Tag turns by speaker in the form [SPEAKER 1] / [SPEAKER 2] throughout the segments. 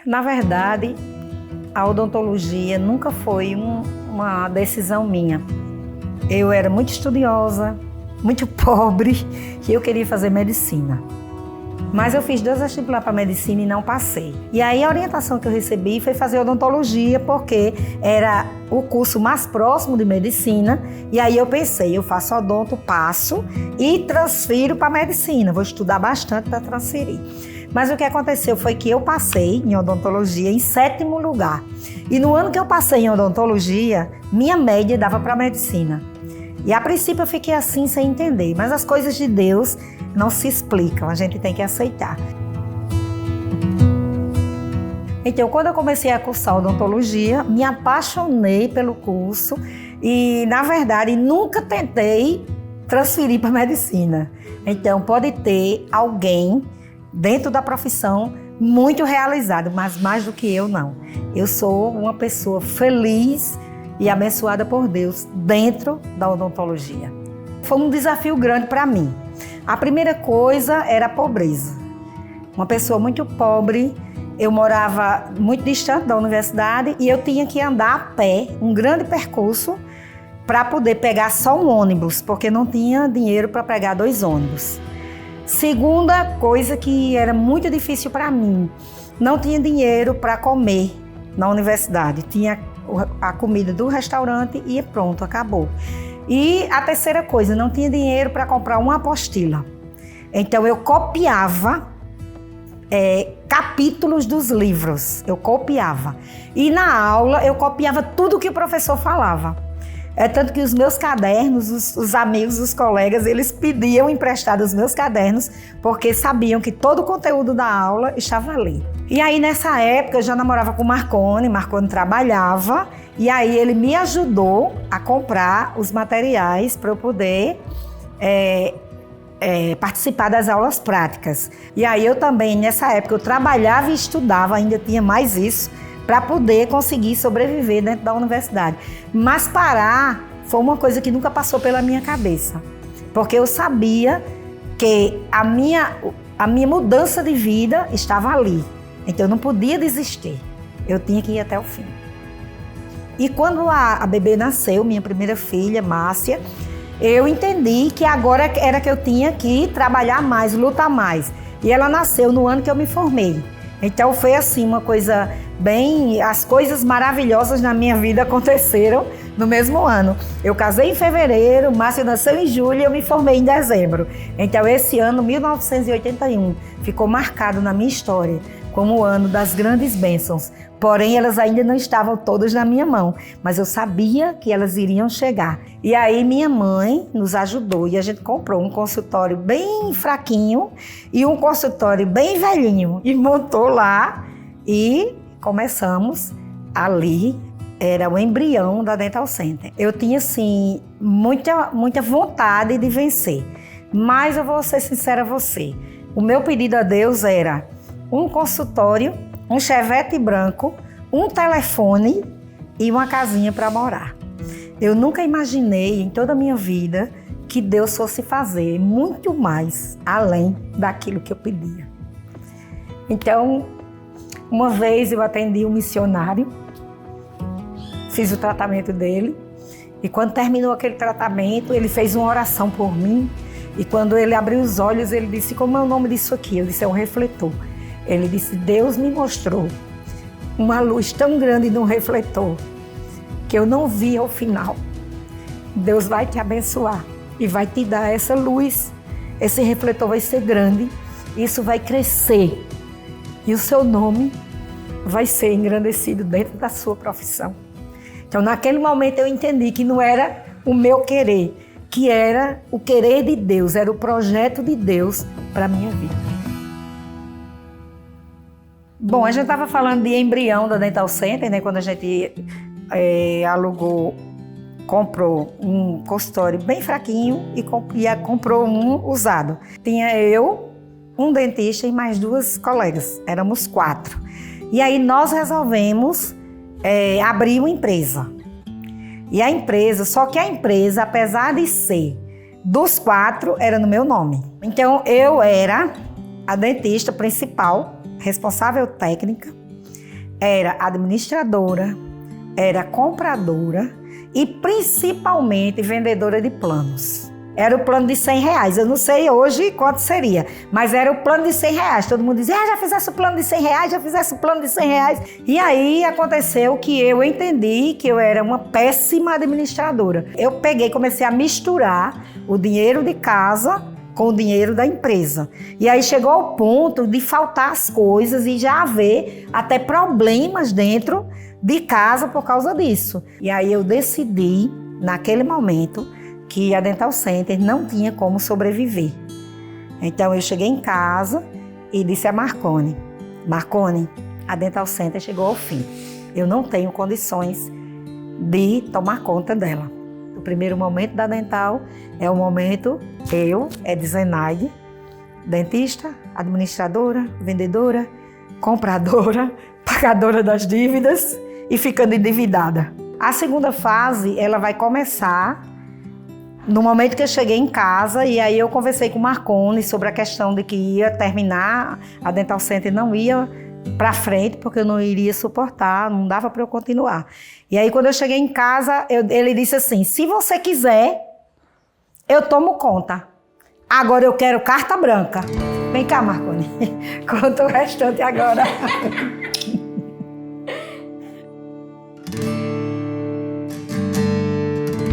[SPEAKER 1] Na verdade, a odontologia nunca foi uma decisão minha. Eu era muito estudiosa, muito pobre e eu queria fazer medicina. Mas eu fiz 2 vestibulares para medicina e não passei. E aí a orientação que eu recebi foi fazer odontologia, porque era o curso mais próximo de medicina. E aí eu pensei, eu faço odonto, passo e transfiro para medicina. Vou estudar bastante para transferir. Mas o que aconteceu foi que eu passei em odontologia em 7º lugar. E no ano que eu passei em odontologia, minha média dava para medicina. E a princípio eu fiquei assim sem entender, mas as coisas de Deus não se explicam, a gente tem que aceitar. Então, quando eu comecei a cursar odontologia, me apaixonei pelo curso e, na verdade, nunca tentei transferir para medicina. Então, pode ter alguém dentro da profissão muito realizado, mas mais do que eu, não. Eu sou uma pessoa feliz e abençoada por Deus dentro da odontologia. Foi um desafio grande para mim. A primeira coisa era a pobreza. Uma pessoa muito pobre, eu morava muito distante da universidade e eu tinha que andar a pé, um grande percurso, para poder pegar só um ônibus, porque não tinha dinheiro para pegar 2 ônibus. Segunda coisa que era muito difícil para mim, não tinha dinheiro para comer na universidade. Tinha a comida do restaurante e pronto, acabou. E a terceira coisa, não tinha dinheiro para comprar uma apostila. Então eu copiava capítulos dos livros, eu copiava. E na aula eu copiava tudo que o professor falava. Tanto que os meus cadernos, os amigos, os colegas, eles pediam emprestado os meus cadernos, porque sabiam que todo o conteúdo da aula estava ali. E aí nessa época eu já namorava com o Marconi trabalhava, e aí ele me ajudou a comprar os materiais para eu poder participar das aulas práticas. E aí eu também, nessa época, eu trabalhava e estudava, ainda tinha mais isso, para poder conseguir sobreviver dentro da universidade. Mas parar foi uma coisa que nunca passou pela minha cabeça, porque eu sabia que a minha mudança de vida estava ali. Então eu não podia desistir, eu tinha que ir até o fim. E quando a bebê nasceu, minha primeira filha, Márcia, eu entendi que agora era que eu tinha que trabalhar mais, lutar mais. E ela nasceu no ano que eu me formei. Então foi assim, uma coisa bem... As coisas maravilhosas na minha vida aconteceram no mesmo ano. Eu casei em fevereiro, Márcia nasceu em julho e eu me formei em dezembro. Então esse ano, 1981, ficou marcado na minha história como o ano das grandes bênçãos. Porém, elas ainda não estavam todas na minha mão, mas eu sabia que elas iriam chegar. E aí minha mãe nos ajudou e a gente comprou um consultório bem fraquinho e um consultório bem velhinho e montou lá e começamos ali. Era o embrião da Dental Center. Eu tinha, assim, muita vontade de vencer, mas eu vou ser sincera a você. O meu pedido a Deus era um consultório, um Chevette branco, um telefone e uma casinha para morar. Eu nunca imaginei em toda a minha vida que Deus fosse fazer muito mais além daquilo que eu pedia. Então, uma vez eu atendi um missionário, fiz o tratamento dele e quando terminou aquele tratamento, ele fez uma oração por mim e quando ele abriu os olhos, ele disse, como é o nome disso aqui? Eu disse, é um refletor. Ele disse, Deus me mostrou uma luz tão grande no refletor que eu não vi ao final. Deus vai te abençoar e vai te dar essa luz. Esse refletor vai ser grande, isso vai crescer e o seu nome vai ser engrandecido dentro da sua profissão. Então, naquele momento eu entendi que não era o meu querer, que era o querer de Deus, era o projeto de Deus para a minha vida. Bom, a gente estava falando de embrião da Dental Center, né? Quando a gente comprou um consultório bem fraquinho e comprou um usado. Tinha eu, um dentista e mais 2 colegas, éramos 4. E aí nós resolvemos abrir uma empresa. E a empresa, só que a empresa, apesar de ser dos 4, era no meu nome. Então eu era a dentista principal, responsável técnica, Era administradora, era compradora e principalmente vendedora de planos. Era o plano de R$100. Eu não sei hoje quanto seria, mas era o plano de R$100. Todo mundo dizia, já fizesse o plano de R$100, já fizesse o plano de R$100. E aí aconteceu que eu entendi que eu era uma péssima administradora. Eu peguei, comecei a misturar o dinheiro de casa com o dinheiro da empresa. E aí chegou ao ponto de faltar as coisas e já haver até problemas dentro de casa por causa disso. E aí eu decidi, naquele momento, que a Dental Center não tinha como sobreviver. Então eu cheguei em casa e disse a Marconi, a Dental Center chegou ao fim. Eu não tenho condições de tomar conta dela. O primeiro momento da Dental é o momento Zenaide, dentista, administradora, vendedora, compradora, pagadora das dívidas e ficando endividada. A segunda fase, ela vai começar no momento que eu cheguei em casa, e aí eu conversei com o Marconi sobre a questão de que ia terminar, a Dental Center não ia para frente, porque eu não iria suportar, não dava para eu continuar. E aí quando eu cheguei em casa, ele disse assim, se você quiser, eu tomo conta. Agora eu quero carta branca. Vem cá, Marconi, conta o restante agora.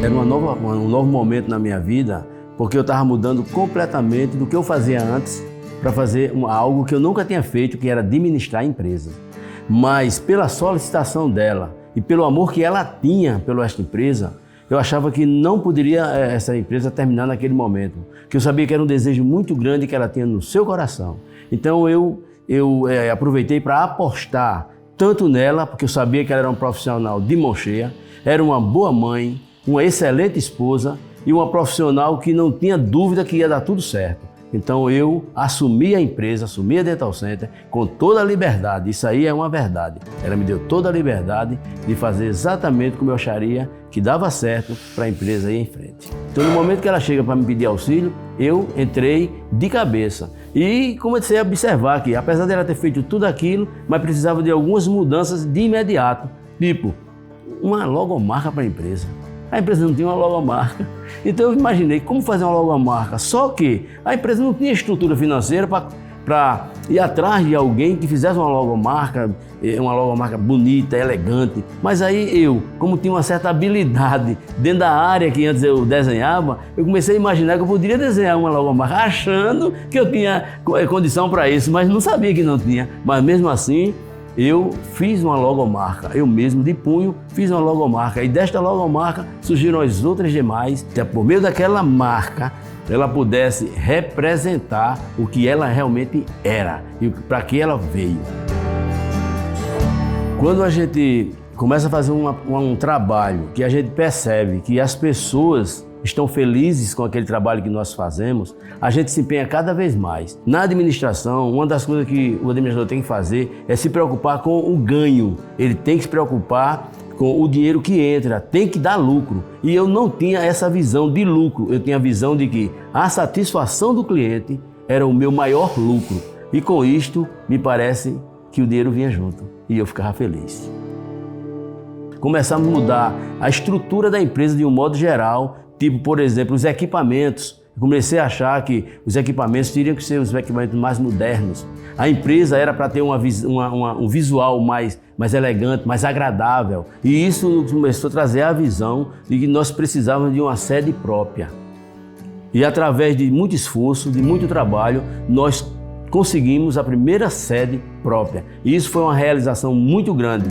[SPEAKER 2] Era um novo momento na minha vida, porque eu estava mudando completamente do que eu fazia antes para fazer algo que eu nunca tinha feito, que era administrar a empresa. Mas pela solicitação dela e pelo amor que ela tinha pela esta empresa, eu achava que não poderia essa empresa terminar naquele momento, que eu sabia que era um desejo muito grande que ela tinha no seu coração. Então eu aproveitei para apostar tanto nela, porque eu sabia que ela era um profissional de mão cheia, era uma boa mãe, uma excelente esposa e uma profissional que não tinha dúvida que ia dar tudo certo. Então eu assumi a empresa, assumi a Dental Center com toda a liberdade. Isso aí é uma verdade. Ela me deu toda a liberdade de fazer exatamente como eu acharia que dava certo para a empresa ir em frente. Então no momento que ela chega para me pedir auxílio, eu entrei de cabeça e comecei a observar que, apesar dela ter feito tudo aquilo, mas precisava de algumas mudanças de imediato, tipo uma logomarca para a empresa. A empresa não tinha uma logomarca, então eu imaginei como fazer uma logomarca, só que a empresa não tinha estrutura financeira para ir atrás de alguém que fizesse uma logomarca bonita, elegante. Mas aí eu, como tinha uma certa habilidade dentro da área que antes eu desenhava, eu comecei a imaginar que eu poderia desenhar uma logomarca achando que eu tinha condição para isso, mas não sabia que não tinha. Mas mesmo assim, eu fiz uma logomarca, eu mesmo de punho fiz uma logomarca, e desta logomarca surgiram as outras demais, que por meio daquela marca ela pudesse representar o que ela realmente era e para que ela veio. Quando a gente começa a fazer um trabalho que a gente percebe que as pessoas estão felizes com aquele trabalho que nós fazemos, a gente se empenha cada vez mais. Na administração, uma das coisas que o administrador tem que fazer é se preocupar com o ganho. Ele tem que se preocupar com o dinheiro que entra, tem que dar lucro. E eu não tinha essa visão de lucro, eu tinha a visão de que a satisfação do cliente era o meu maior lucro. E com isto, me parece que o dinheiro vinha junto e eu ficava feliz. Começamos a mudar a estrutura da empresa de um modo geral, tipo, por exemplo, os equipamentos. Eu comecei a achar que os equipamentos teriam que ser os equipamentos mais modernos. A empresa era para ter um visual mais elegante, mais agradável. E isso começou a trazer a visão de que nós precisávamos de uma sede própria. E através de muito esforço, de muito trabalho, nós conseguimos a primeira sede própria. E isso foi uma realização muito grande.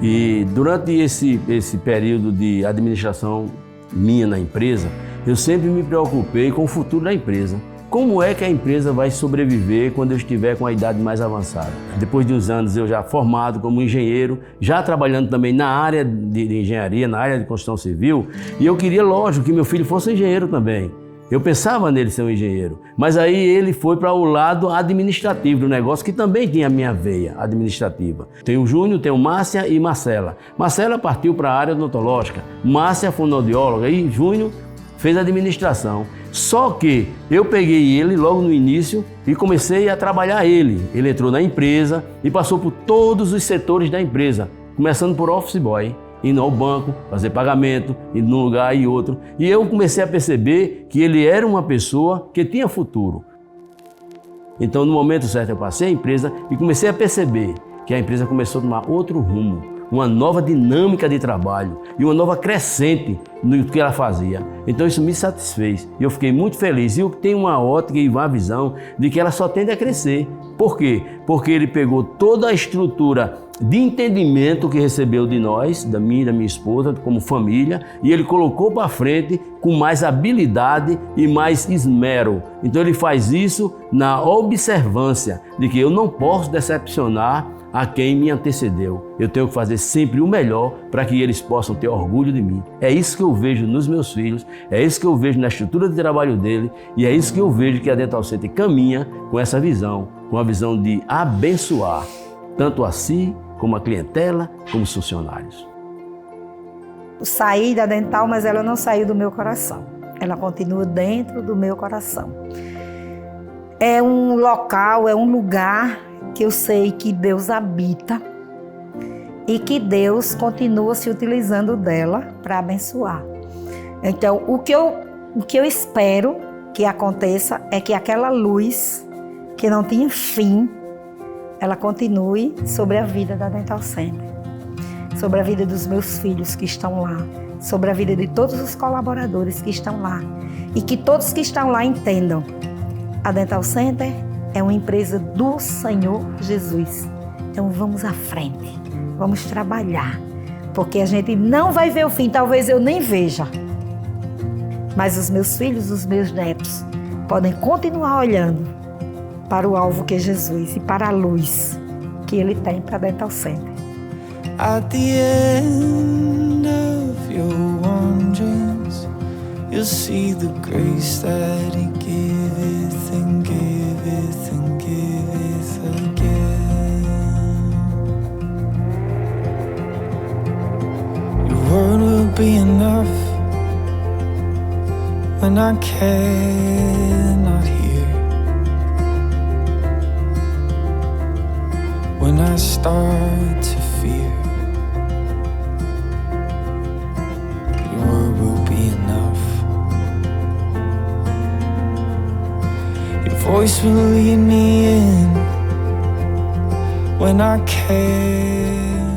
[SPEAKER 2] E durante esse período de administração minha na empresa, eu sempre me preocupei com o futuro da empresa. Como é que a empresa vai sobreviver quando eu estiver com a idade mais avançada? Depois de uns anos eu já formado como engenheiro, já trabalhando também na área de engenharia, na área de construção civil, e eu queria, lógico, que meu filho fosse engenheiro também. Eu pensava nele ser um engenheiro, mas aí ele foi para o lado administrativo do negócio, que também tinha a minha veia administrativa. Tem o Júnior, tem o Márcia e Marcela. Marcela partiu para a área odontológica, Márcia fonoaudióloga e Júnior fez administração. Só que eu peguei ele logo no início e comecei a trabalhar ele. Ele entrou na empresa e passou por todos os setores da empresa, começando por office boy, indo ao banco, fazer pagamento, indo num lugar e outro. E eu comecei a perceber que ele era uma pessoa que tinha futuro. Então, no momento certo, eu passei a empresa e comecei a perceber que a empresa começou a tomar outro rumo, uma nova dinâmica de trabalho e uma nova crescente no que ela fazia. Então isso me satisfez e eu fiquei muito feliz. E eu tenho uma ótica e uma visão de que ela só tende a crescer. Por quê? Porque ele pegou toda a estrutura de entendimento que recebeu de nós, da minha e da minha esposa, como família, e ele colocou para frente com mais habilidade e mais esmero. Então ele faz isso na observância de que eu não posso decepcionar a quem me antecedeu. Eu tenho que fazer sempre o melhor para que eles possam ter orgulho de mim. É isso que eu vejo nos meus filhos, é isso que eu vejo na estrutura de trabalho dele e é isso que eu vejo que a Dental Center caminha com essa visão, com a visão de abençoar tanto a si, como a clientela, como os funcionários.
[SPEAKER 1] Eu saí da Dental, mas ela não saiu do meu coração. Ela continua dentro do meu coração. É um local, é um lugar que eu sei que Deus habita e que Deus continua se utilizando dela para abençoar. Então, o que eu espero que aconteça é que aquela luz que não tinha fim, ela continue sobre a vida da Dental Center, sobre a vida dos meus filhos que estão lá, sobre a vida de todos os colaboradores que estão lá e que todos que estão lá entendam. A Dental Center é uma empresa do Senhor Jesus. Então vamos à frente, vamos trabalhar, porque a gente não vai ver o fim, talvez eu nem veja, mas os meus filhos, os meus netos podem continuar olhando para o alvo que é Jesus e para a luz que Ele tem para a Dental Center.
[SPEAKER 3] At the end of your wanderings, you'll see the grace that He giveth and giveth and giveth again. Your word will be enough when I cannot hear, when I start to fear. Your word will be enough. Your voice will lead me in when I can.